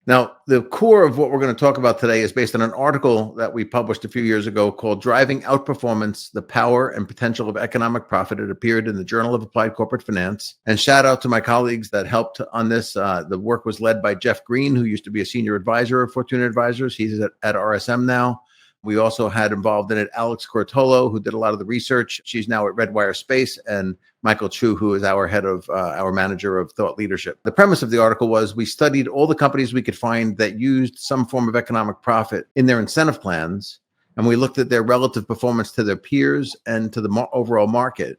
Now, the core of what we're going to talk about today is based on an article that we published a few years ago called Driving Outperformance, the Power and Potential of Economic Profit. It appeared in the Journal of Applied Corporate Finance. And shout out to my colleagues that helped on this. The work was led by Jeff Green, who used to be a senior advisor of Fortuna Advisors. He's at RSM now. We also had involved in it Alex Cortolo, who did a lot of the research. She's now at Redwire Space, and Michael Chu, who is our head of our manager of thought leadership. The premise of the article was we studied all the companies we could find that used some form of economic profit in their incentive plans, and we looked at their relative performance to their peers and to the overall market.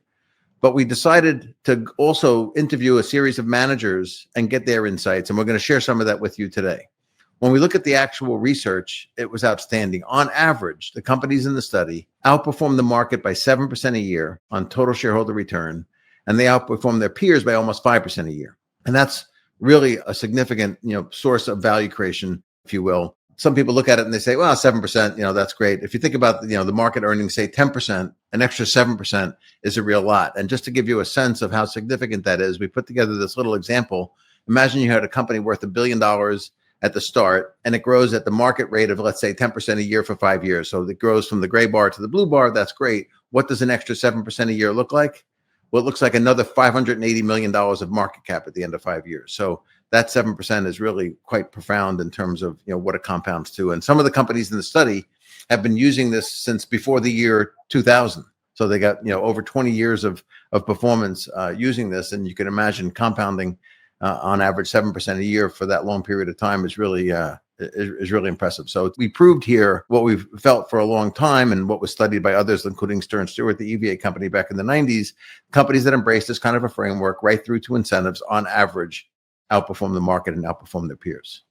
But we decided to also interview a series of managers and get their insights, and we're going to share some of that with you today. When we look at the actual research, it was outstanding. On average, the companies in the study outperformed the market by 7% a year on total shareholder return, and they outperformed their peers by almost 5% a year. And that's really a significant, source of value creation, if you will. Some people look at it and they say, well, 7%, that's great. If you think about, the market earnings, say 10%, an extra 7% is a real lot. And just to give you a sense of how significant that is, we put together this little example. Imagine you had a company worth $1 billion at the start, and it grows at the market rate of, let's say, 10% a year for 5 years. So it grows from the gray bar to the blue bar. That's great. What does an extra 7% a year look like? Well, it looks like another $580 million of market cap at the end of 5 years. So that 7% is really quite profound in terms of, what it compounds to. And some of the companies in the study have been using this since before the year 2000. So they got, over 20 years of performance using this. And you can imagine compounding on average 7% a year for that long period of time is really impressive. So we proved here what we've felt for a long time and what was studied by others, including Stern Stewart, the EVA company back in the 90s. Companies that embrace this kind of a framework right through to incentives on average outperform the market and outperform their peers.